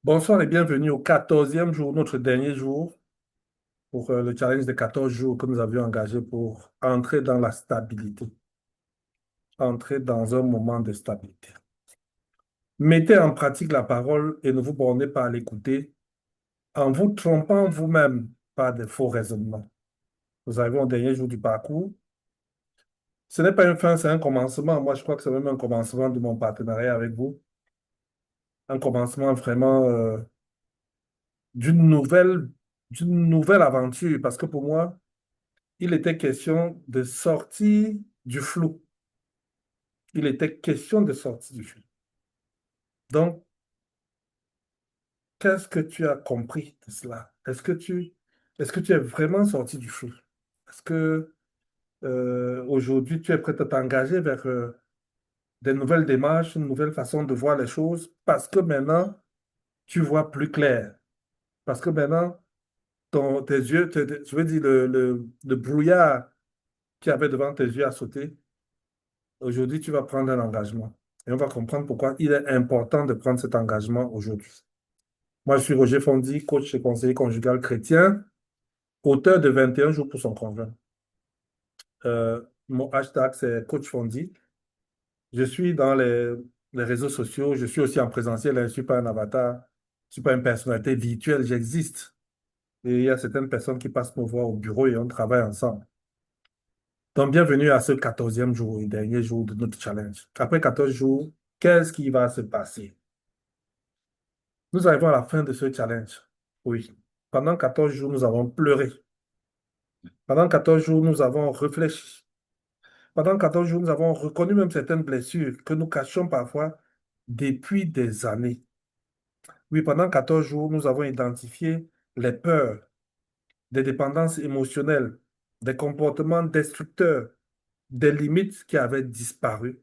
Bonsoir et bienvenue au 14e jour, notre dernier jour pour le challenge de 14 jours que nous avions engagé pour entrer dans la stabilité, entrer dans un moment de stabilité. Mettez en pratique la parole et ne vous bornez pas à l'écouter en vous trompant vous-même par de faux raisonnements. Nous arrivons au dernier jour du parcours. Ce n'est pas une fin, c'est un commencement. Moi, je crois que c'est même un commencement de mon partenariat avec vous. Un commencement vraiment d'une nouvelle, d'une nouvelle aventure parce que pour moi, il était question de sortir du flou. Il était question de sortir du flou. Donc, qu'est-ce que tu as compris de cela? Est-ce que tu es vraiment sorti du flou? Est-ce que aujourd'hui, tu es prêt à t'engager vers des nouvelles démarches, une nouvelle façon de voir les choses? Parce que maintenant, tu vois plus clair. Parce que maintenant, tes yeux, je veux dire, le brouillard qui avait devant tes yeux a sauté. Aujourd'hui, tu vas prendre un engagement. Et on va comprendre pourquoi il est important de prendre cet engagement aujourd'hui. Moi, je suis Roger Fondy, coach et conseiller conjugal chrétien, auteur de 21 jours pour son conjoint. Mon hashtag, c'est Coach Fondy. Je suis dans les réseaux sociaux. Je suis aussi en présentiel. Je ne suis pas un avatar. Je ne suis pas une personnalité virtuelle. J'existe. Et il y a certaines personnes qui passent me voir au bureau et on travaille ensemble. Donc, bienvenue à ce 14e jour et dernier jour de notre challenge. Après 14 jours, qu'est-ce qui va se passer? Nous arrivons à la fin de ce challenge. Oui. Pendant 14 jours, nous avons pleuré. Pendant 14 jours, nous avons réfléchi. Pendant 14 jours, nous avons reconnu même certaines blessures que nous cachions parfois depuis des années. Oui, pendant 14 jours, nous avons identifié les peurs, des dépendances émotionnelles, des comportements destructeurs, des limites qui avaient disparu,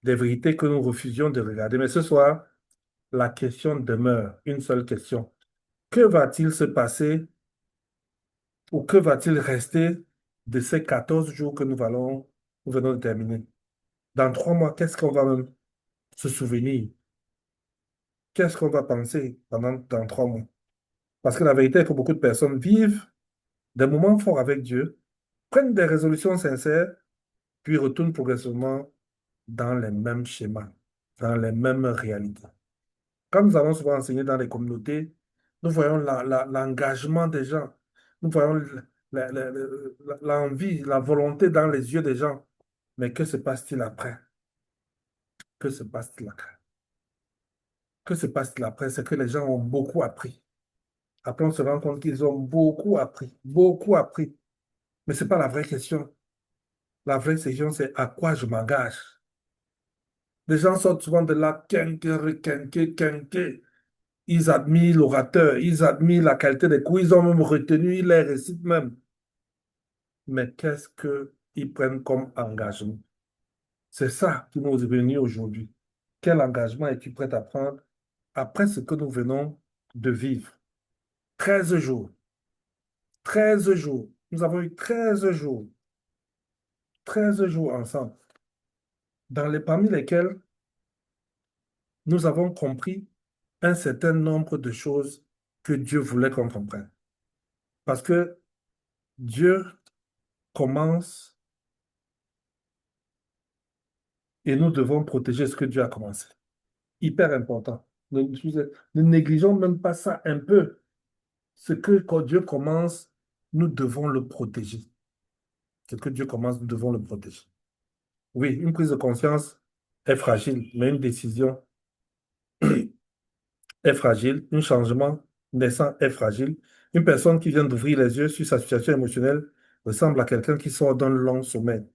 des vérités que nous refusions de regarder. Mais ce soir, la question demeure, une seule question. Que va-t-il se passer ou que va-t-il rester de ces 14 jours que nous venons de terminer? Dans 3 mois, qu'est-ce qu'on va même se souvenir? Qu'est-ce qu'on va penser dans 3 mois? Parce que la vérité est que beaucoup de personnes vivent des moments forts avec Dieu, prennent des résolutions sincères, puis retournent progressivement dans les mêmes schémas, dans les mêmes réalités. Quand nous allons souvent enseigner dans les communautés, nous voyons l'engagement des gens, nous voyons l'envie, la volonté dans les yeux des gens. Mais que se passe-t-il après? Que se passe-t-il après? Que se passe-t-il après? C'est que les gens ont beaucoup appris. Après, on se rend compte qu'ils ont beaucoup appris, beaucoup appris. Mais ce n'est pas la vraie question. La vraie question, c'est à quoi je m'engage. Les gens sortent souvent de là, quinqué, requinqué, quinqué. Ils admirent l'orateur, ils admirent la qualité des cours, ils ont même retenu, ils les récitent même. Mais qu'est-ce qu'ils prennent comme engagement? C'est ça qui nous est venu aujourd'hui. Quel engagement es-tu prêt à prendre après ce que nous venons de vivre? 13 jours. 13 jours. Nous avons eu 13 jours. 13 jours ensemble, parmi lesquels nous avons compris un certain nombre de choses que Dieu voulait qu'on comprenne. Parce que Dieu commence et nous devons protéger ce que Dieu a commencé. Hyper important. Ne négligeons même pas ça un peu. Ce que quand Dieu commence, nous devons le protéger. Ce que Dieu commence, nous devons le protéger. Oui, une prise de conscience est fragile, mais une décision est fragile. Un changement naissant est fragile. Une personne qui vient d'ouvrir les yeux sur sa situation émotionnelle ressemble à quelqu'un qui sort d'un long sommeil.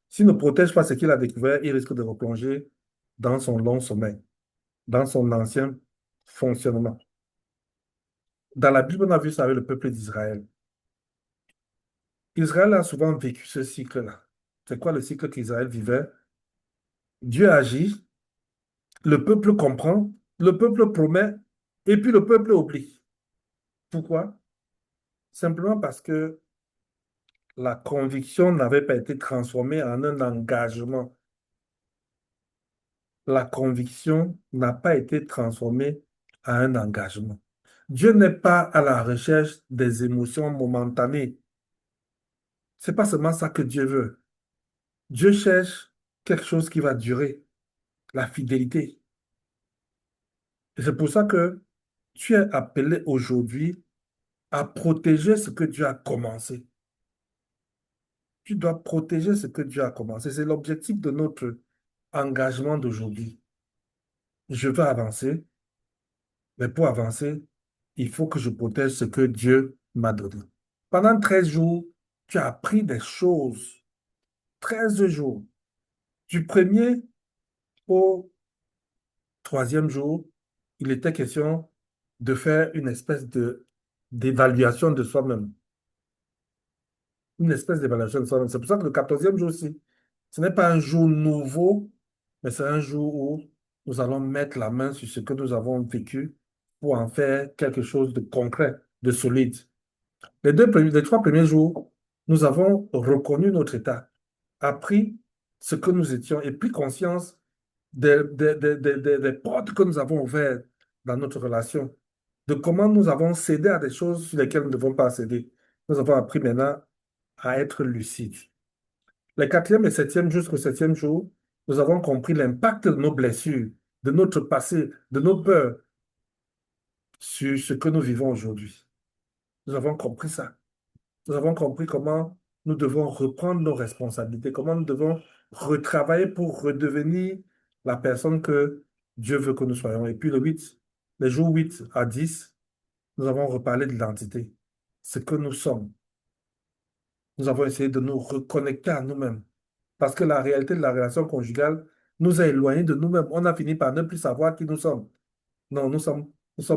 S'il ne protège pas ce qu'il a découvert, il risque de replonger dans son long sommeil, dans son ancien fonctionnement. Dans la Bible, on a vu ça avec le peuple d'Israël. Israël a souvent vécu ce cycle-là. C'est quoi le cycle qu'Israël vivait? Dieu agit, le peuple comprend, le peuple promet, et puis le peuple oublie. Pourquoi? Simplement parce que la conviction n'avait pas été transformée en un engagement. La conviction n'a pas été transformée à un engagement. Dieu n'est pas à la recherche des émotions momentanées. C'est pas seulement ça que Dieu veut. Dieu cherche quelque chose qui va durer, la fidélité. Et c'est pour ça que tu es appelé aujourd'hui à protéger ce que Dieu a commencé. Tu dois protéger ce que Dieu a commencé. C'est l'objectif de notre engagement d'aujourd'hui. Je veux avancer, mais pour avancer, il faut que je protège ce que Dieu m'a donné. Pendant 13 jours, tu as appris des choses. 13 jours. Du premier au troisième jour, il était question de faire une espèce de d'évaluation de soi-même. Une espèce d'évaluation de soi-même. C'est pour ça que le quatorzième jour aussi, ce n'est pas un jour nouveau, mais c'est un jour où nous allons mettre la main sur ce que nous avons vécu pour en faire quelque chose de concret, de solide. Les 3 premiers jours, nous avons reconnu notre état, appris ce que nous étions et pris conscience des portes que nous avons ouvertes dans notre relation, de comment nous avons cédé à des choses sur lesquelles nous ne devons pas céder. Nous avons appris maintenant à être lucides. Les quatrième et septième jusqu'au septième jour, nous avons compris l'impact de nos blessures, de notre passé, de nos peurs sur ce que nous vivons aujourd'hui. Nous avons compris ça. Nous avons compris comment nous devons reprendre nos responsabilités, comment nous devons retravailler pour redevenir la personne que Dieu veut que nous soyons. Et puis les jours 8 à 10, nous avons reparlé de l'identité, ce que nous sommes. Nous avons essayé de nous reconnecter à nous-mêmes. Parce que la réalité de la relation conjugale nous a éloignés de nous-mêmes. On a fini par ne plus savoir qui nous sommes. Non, nous sommes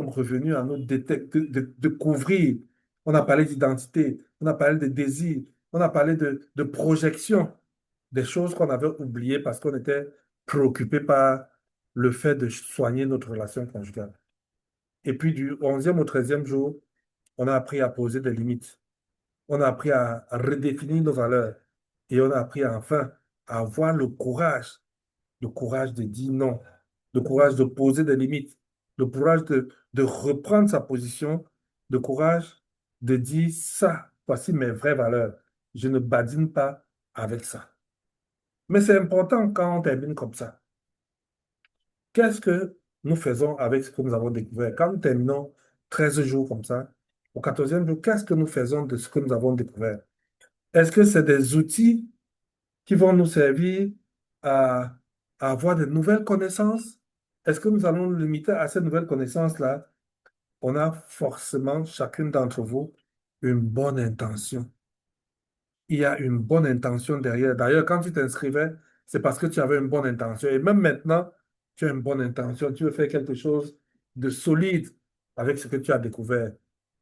revenus à nous découvrir. On a parlé d'identité, on a parlé de désir, on a parlé de projection, des choses qu'on avait oubliées parce qu'on était préoccupé par le fait de soigner notre relation conjugale. Et puis du 11e au 13e jour, on a appris à poser des limites. On a appris à redéfinir nos valeurs. Et on a appris enfin à avoir le courage de dire non, le courage de poser des limites, le courage de reprendre sa position, le courage de dire ça, voici mes vraies valeurs. Je ne badine pas avec ça. Mais c'est important quand on termine comme ça. Qu'est-ce que nous faisons avec ce que nous avons découvert? Quand nous terminons 13 jours comme ça, au 14e jour, qu'est-ce que nous faisons de ce que nous avons découvert? Est-ce que c'est des outils qui vont nous servir à, à avoir de nouvelles connaissances? Est-ce que nous allons nous limiter à ces nouvelles connaissances-là? On a forcément, chacune d'entre vous, une bonne intention. Il y a une bonne intention derrière. D'ailleurs, quand tu t'inscrivais, c'est parce que tu avais une bonne intention. Et même maintenant, tu as une bonne intention. Tu veux faire quelque chose de solide avec ce que tu as découvert.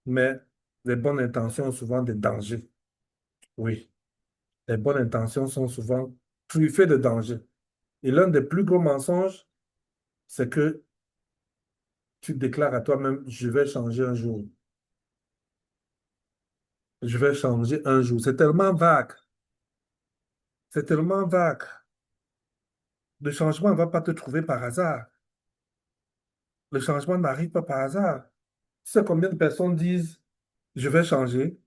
Mais les bonnes intentions ont souvent des dangers. Oui, les bonnes intentions sont souvent truffées de dangers. Et l'un des plus gros mensonges, c'est que tu déclares à toi-même, je vais changer un jour. Je vais changer un jour. C'est tellement vague. C'est tellement vague. Le changement ne va pas te trouver par hasard. Le changement n'arrive pas par hasard. Tu sais combien de personnes disent, je vais changer,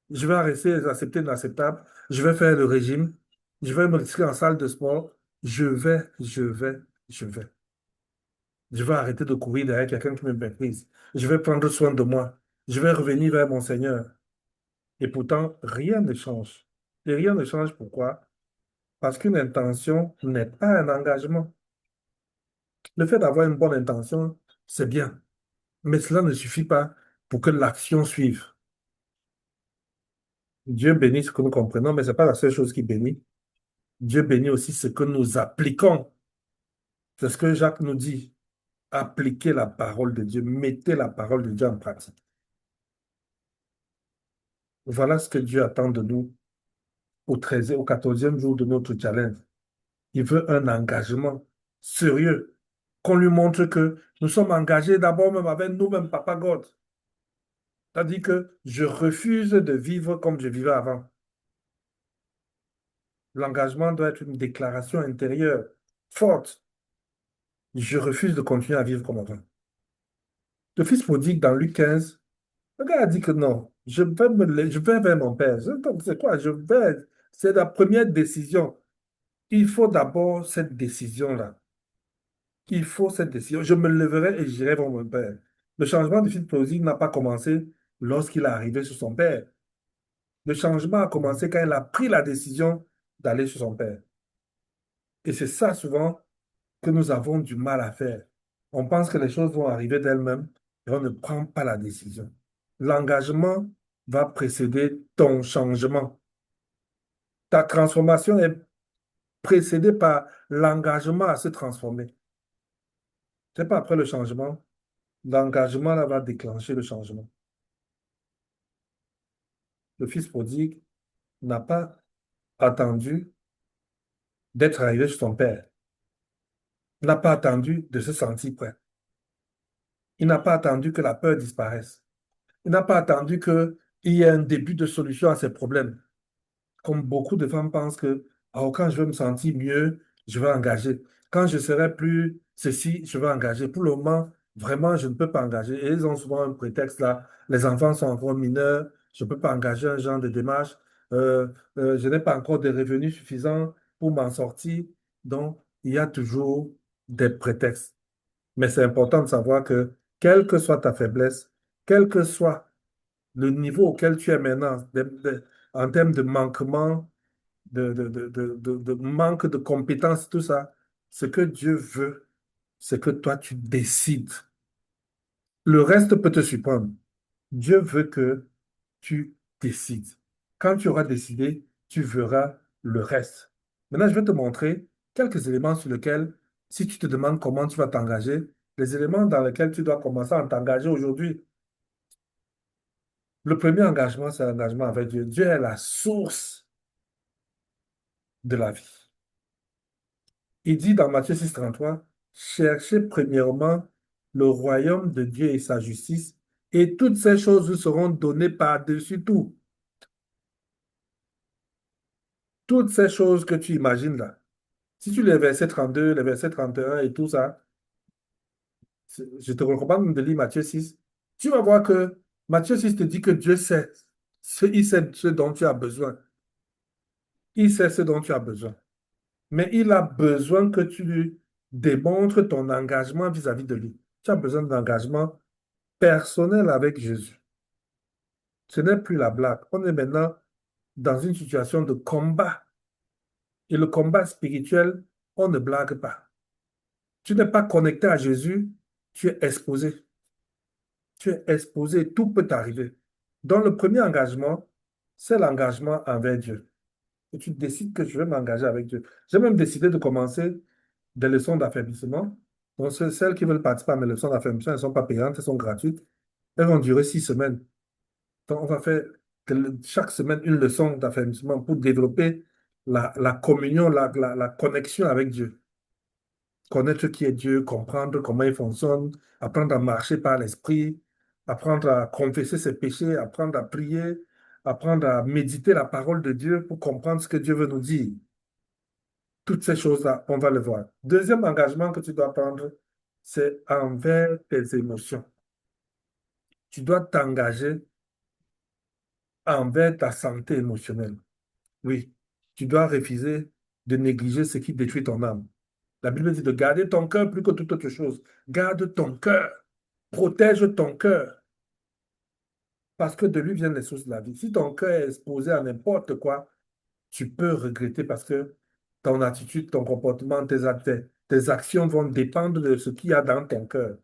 je vais arrêter d'accepter l'inacceptable, je vais faire le régime, je vais me retirer en salle de sport, je vais. Je vais arrêter de courir derrière quelqu'un qui me méprise. Je vais prendre soin de moi. Je vais revenir vers mon Seigneur. Et pourtant, rien ne change. Et rien ne change pourquoi? Parce qu'une intention n'est pas un engagement. Le fait d'avoir une bonne intention, c'est bien. Mais cela ne suffit pas pour que l'action suive. Dieu bénit ce que nous comprenons, mais ce n'est pas la seule chose qui bénit. Dieu bénit aussi ce que nous appliquons. C'est ce que Jacques nous dit. Appliquez la parole de Dieu. Mettez la parole de Dieu en pratique. Voilà ce que Dieu attend de nous au 13e, au 14e jour de notre challenge. Il veut un engagement sérieux, qu'on lui montre que nous sommes engagés d'abord même avec nous-mêmes, Papa God. C'est-à-dire que je refuse de vivre comme je vivais avant. L'engagement doit être une déclaration intérieure forte. Je refuse de continuer à vivre comme avant. Le fils prodigue dans Luc 15, le gars a dit que non, je vais vers mon père. Donc, c'est quoi? C'est la première décision. Il faut d'abord cette décision-là. Il faut cette décision. Je me leverai et j'irai vers mon père. Le changement du fils prodigue n'a pas commencé lorsqu'il est arrivé sur son père. Le changement a commencé quand il a pris la décision d'aller sur son père. Et c'est ça souvent que nous avons du mal à faire. On pense que les choses vont arriver d'elles-mêmes et on ne prend pas la décision. L'engagement va précéder ton changement. Ta transformation est précédée par l'engagement à se transformer. C'est pas après le changement. L'engagement là va déclencher le changement. Le fils prodigue n'a pas attendu d'être arrivé chez son père. Il n'a pas attendu de se sentir prêt. Il n'a pas attendu que la peur disparaisse. Il n'a pas attendu qu'il y ait un début de solution à ses problèmes. Comme beaucoup de femmes pensent que oh, quand je veux me sentir mieux, je vais engager. Quand je serai plus ceci, je vais engager. Pour le moment, vraiment, je ne peux pas engager. Et ils ont souvent un prétexte là. Les enfants sont encore mineurs, je ne peux pas engager un genre de démarche. Je n'ai pas encore de revenus suffisants pour m'en sortir. Donc, il y a toujours des prétextes. Mais c'est important de savoir que, quelle que soit ta faiblesse, quel que soit le niveau auquel tu es maintenant, en termes de manquement, de manque de compétences, tout ça, ce que Dieu veut, c'est que toi, tu décides. Le reste peut te surprendre. Dieu veut que tu décides. Quand tu auras décidé, tu verras le reste. Maintenant, je vais te montrer quelques éléments sur lesquels, si tu te demandes comment tu vas t'engager, les éléments dans lesquels tu dois commencer à t'engager aujourd'hui. Le premier engagement, c'est l'engagement avec Dieu. Dieu est la source de la vie. Il dit dans Matthieu 6,33, cherchez premièrement le royaume de Dieu et sa justice, et toutes ces choses vous seront données par-dessus tout. Toutes ces choses que tu imagines là. Si tu lis les versets 32, les versets 31 et tout ça, je te recommande de lire Matthieu 6. Tu vas voir que Matthieu 6 te dit que Dieu sait, il sait ce dont tu as besoin. Il sait ce dont tu as besoin. Mais il a besoin que tu lui démontres ton engagement vis-à-vis de lui. Tu as besoin d'engagement personnel avec Jésus. Ce n'est plus la blague. On est maintenant dans une situation de combat. Et le combat spirituel, on ne blague pas. Tu n'es pas connecté à Jésus, tu es exposé. Tu es exposé, tout peut t'arriver. Donc le premier engagement, c'est l'engagement envers Dieu. Et tu décides que je vais m'engager avec Dieu. J'ai même décidé de commencer des leçons d'affaiblissement. Donc, celles qui veulent participer à mes leçons d'affaiblissement, elles ne sont pas payantes, elles sont gratuites. Elles vont durer 6 semaines. Donc, on va faire chaque semaine une leçon d'affermissement pour développer la communion, la connexion avec Dieu. Connaître qui est Dieu, comprendre comment il fonctionne, apprendre à marcher par l'esprit, apprendre à confesser ses péchés, apprendre à prier, apprendre à méditer la parole de Dieu pour comprendre ce que Dieu veut nous dire. Toutes ces choses-là, on va le voir. Deuxième engagement que tu dois prendre, c'est envers tes émotions. Tu dois t'engager envers ta santé émotionnelle. Oui, tu dois refuser de négliger ce qui détruit ton âme. La Bible dit de garder ton cœur plus que toute autre chose. Garde ton cœur. Protège ton cœur. Parce que de lui viennent les sources de la vie. Si ton cœur est exposé à n'importe quoi, tu peux regretter parce que ton attitude, ton comportement, tes actions vont dépendre de ce qu'il y a dans ton cœur.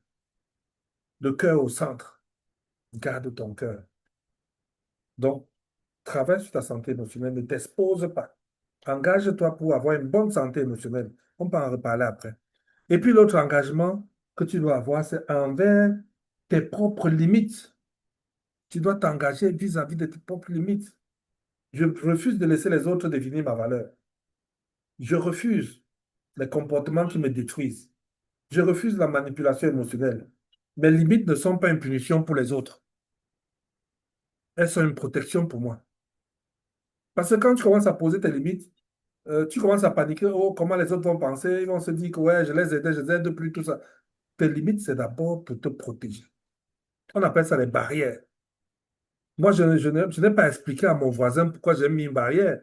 Le cœur au centre. Garde ton cœur. Donc, travaille sur ta santé émotionnelle. Ne t'expose pas. Engage-toi pour avoir une bonne santé émotionnelle. On peut en reparler après. Et puis l'autre engagement que tu dois avoir, c'est envers tes propres limites. Tu dois t'engager vis-à-vis de tes propres limites. Je refuse de laisser les autres définir ma valeur. Je refuse les comportements qui me détruisent. Je refuse la manipulation émotionnelle. Mes limites ne sont pas une punition pour les autres. Elles sont une protection pour moi. Parce que quand tu commences à poser tes limites, tu commences à paniquer. Oh, comment les autres vont penser? Ils vont se dire que ouais, je les aide plus, tout ça. Tes limites, c'est d'abord pour te protéger. On appelle ça les barrières. Moi, je n'ai pas expliqué à mon voisin pourquoi j'ai mis une barrière.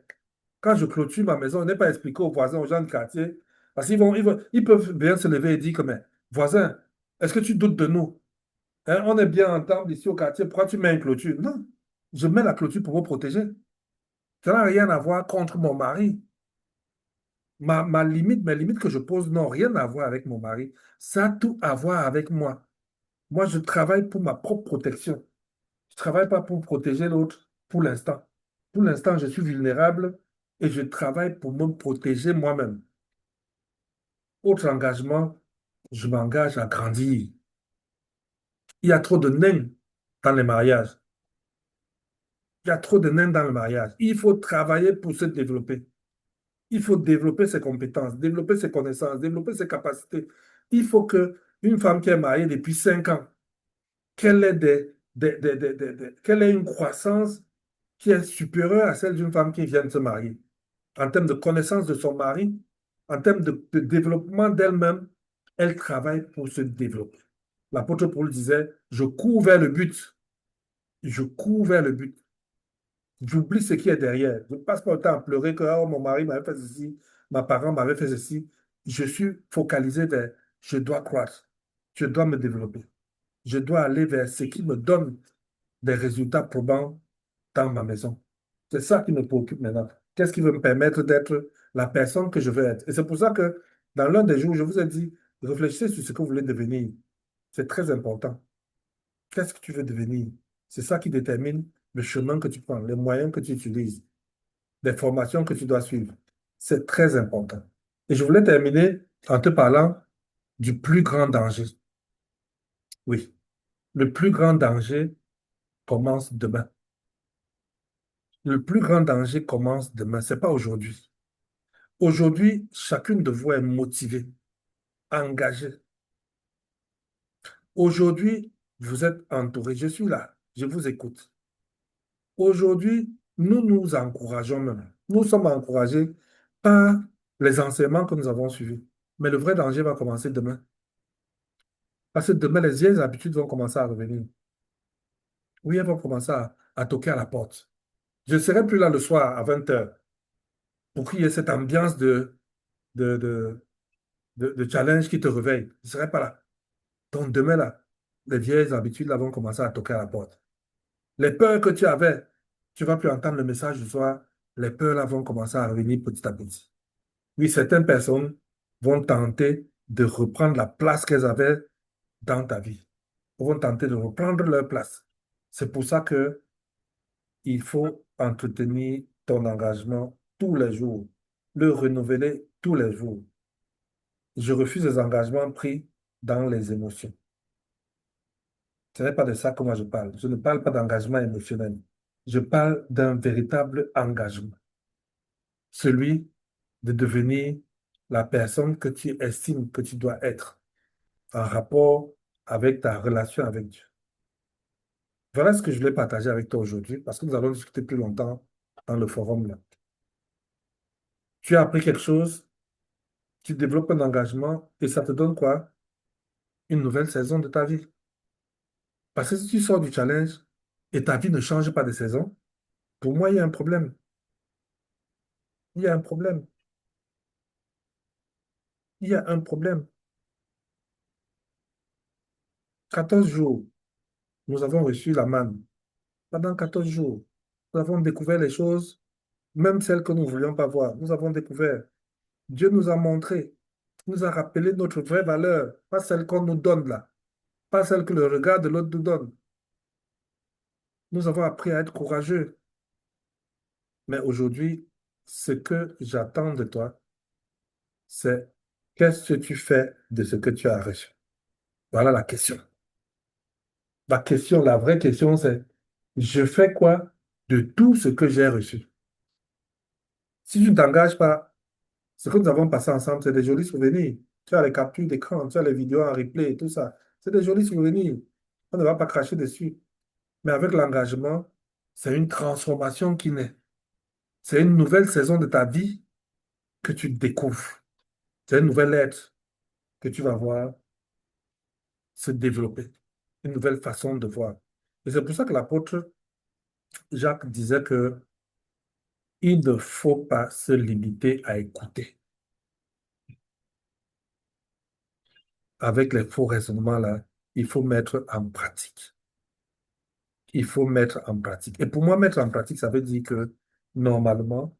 Quand je clôture ma maison, je n'ai pas expliqué aux voisins, aux gens du quartier. Parce ils peuvent bien se lever et dire que, mais, voisin, est-ce que tu doutes de nous? Hein, on est bien ensemble ici au quartier, pourquoi tu mets une clôture? Non, je mets la clôture pour me protéger. Ça n'a rien à voir contre mon mari. Ma limite, mes limites que je pose n'ont rien à voir avec mon mari. Ça a tout à voir avec moi. Moi, je travaille pour ma propre protection. Je ne travaille pas pour protéger l'autre pour l'instant. Pour l'instant, je suis vulnérable et je travaille pour me protéger moi-même. Autre engagement, je m'engage à grandir. Il y a trop de nains dans les mariages. Il y a trop de nains dans le mariage. Il faut travailler pour se développer. Il faut développer ses compétences, développer ses connaissances, développer ses capacités. Il faut que une femme qui est mariée depuis 5 ans, qu'elle ait, qu'elle ait une croissance qui est supérieure à celle d'une femme qui vient de se marier. En termes de connaissance de son mari, en termes de développement d'elle-même, elle travaille pour se développer. L'apôtre Paul disait, je cours vers le but, je cours vers le but. J'oublie ce qui est derrière. Je ne passe pas le temps à pleurer que oh, mon mari m'avait fait ceci, ma parent m'avait fait ceci. Je suis focalisé vers, je dois croître, je dois me développer. Je dois aller vers ce qui me donne des résultats probants dans ma maison. C'est ça qui me préoccupe maintenant. Qu'est-ce qui va me permettre d'être la personne que je veux être? Et c'est pour ça que dans l'un des jours, je vous ai dit, réfléchissez sur ce que vous voulez devenir. C'est très important. Qu'est-ce que tu veux devenir? C'est ça qui détermine le chemin que tu prends, les moyens que tu utilises, les formations que tu dois suivre. C'est très important. Et je voulais terminer en te parlant du plus grand danger. Oui, le plus grand danger commence demain. Le plus grand danger commence demain, c'est pas aujourd'hui. Aujourd'hui, chacune de vous est motivée, engagée. Aujourd'hui, vous êtes entouré. Je suis là, je vous écoute. Aujourd'hui, nous nous encourageons même. Nous sommes encouragés par les enseignements que nous avons suivis. Mais le vrai danger va commencer demain. Parce que demain, les vieilles habitudes vont commencer à revenir. Oui, elles vont commencer à toquer à la porte. Je ne serai plus là le soir à 20 heures pour qu'il y ait cette ambiance de, de, de challenge qui te réveille. Je ne serai pas là. Donc demain, là, les vieilles habitudes là, vont commencer à toquer à la porte. Les peurs que tu avais, tu ne vas plus entendre le message du soir. Les peurs là vont commencer à revenir petit à petit. Oui, certaines personnes vont tenter de reprendre la place qu'elles avaient dans ta vie. Elles vont tenter de reprendre leur place. C'est pour ça que il faut entretenir ton engagement tous les jours, le renouveler tous les jours. Je refuse les engagements pris dans les émotions. Ce n'est pas de ça que moi je parle. Je ne parle pas d'engagement émotionnel. Je parle d'un véritable engagement. Celui de devenir la personne que tu estimes que tu dois être en rapport avec ta relation avec Dieu. Voilà ce que je voulais partager avec toi aujourd'hui parce que nous allons discuter plus longtemps dans le forum là. Tu as appris quelque chose, tu développes un engagement et ça te donne quoi? Une nouvelle saison de ta vie. Parce que si tu sors du challenge et ta vie ne change pas de saison, pour moi, il y a un problème. Il y a un problème. Il y a un problème. 14 jours, nous avons reçu la manne. Pendant 14 jours, nous avons découvert les choses, même celles que nous ne voulions pas voir. Nous avons découvert. Dieu nous a montré, nous a rappelé notre vraie valeur, pas celle qu'on nous donne là, pas celle que le regard de l'autre nous donne. Nous avons appris à être courageux. Mais aujourd'hui, ce que j'attends de toi, c'est qu'est-ce que tu fais de ce que tu as reçu? Voilà la question. La question, la vraie question, c'est je fais quoi de tout ce que j'ai reçu? Si tu ne t'engages pas, ce que nous avons passé ensemble, c'est des jolis souvenirs. Tu as les captures d'écran, tu as les vidéos en replay et tout ça. C'est des jolis souvenirs. On ne va pas cracher dessus. Mais avec l'engagement, c'est une transformation qui naît. C'est une nouvelle saison de ta vie que tu découvres. C'est une nouvelle être que tu vas voir se développer. une nouvelle façon de voir. Et c'est pour ça que l'apôtre Jacques disait que il ne faut pas se limiter à écouter. Avec les faux raisonnements là, il faut mettre en pratique. Il faut mettre en pratique. Et pour moi, mettre en pratique, ça veut dire que normalement,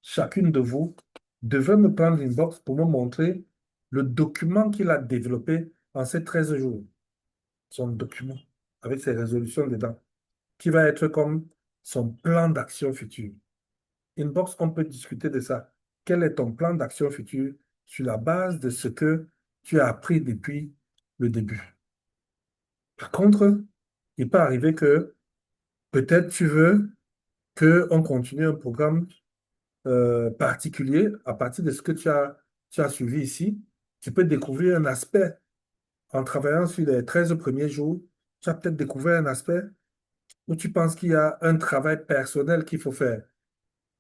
chacune de vous devrait me prendre une box pour me montrer le document qu'il a développé en ces 13 jours. Son document, avec ses résolutions dedans, qui va être comme son plan d'action future. Inbox, on peut discuter de ça. Quel est ton plan d'action future sur la base de ce que tu as appris depuis le début? Par contre, il peut arriver que peut-être tu veux qu'on continue un programme particulier à partir de ce que tu as suivi ici. Tu peux découvrir un aspect en travaillant sur les 13 premiers jours. Tu as peut-être découvert un aspect où tu penses qu'il y a un travail personnel qu'il faut faire,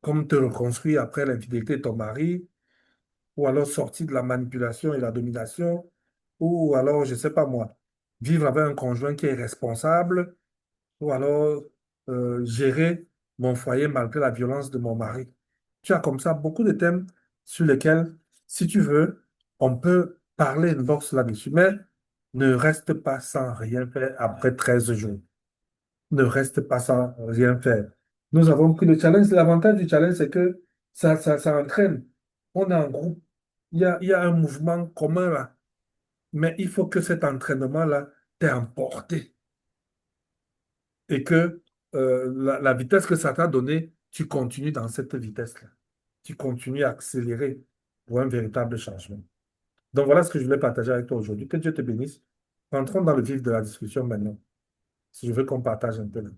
comme te reconstruire après l'infidélité de ton mari, ou alors sortir de la manipulation et la domination, ou alors, je ne sais pas moi, vivre avec un conjoint qui est responsable, ou alors gérer mon foyer malgré la violence de mon mari. Tu as comme ça beaucoup de thèmes sur lesquels, si tu veux, on peut parler une box là-dessus, mais ne reste pas sans rien faire après 13 jours. Ne reste pas sans rien faire. Nous avons pris le challenge. L'avantage du challenge, c'est que ça entraîne. On est en groupe. Il y a un mouvement commun là. Mais il faut que cet entraînement-là t'ait emporté et que la vitesse que ça t'a donnée, tu continues dans cette vitesse-là. Tu continues à accélérer pour un véritable changement. Donc voilà ce que je voulais partager avec toi aujourd'hui. Que Dieu te bénisse. Rentrons dans le vif de la discussion maintenant. Si je veux qu'on partage un peu là.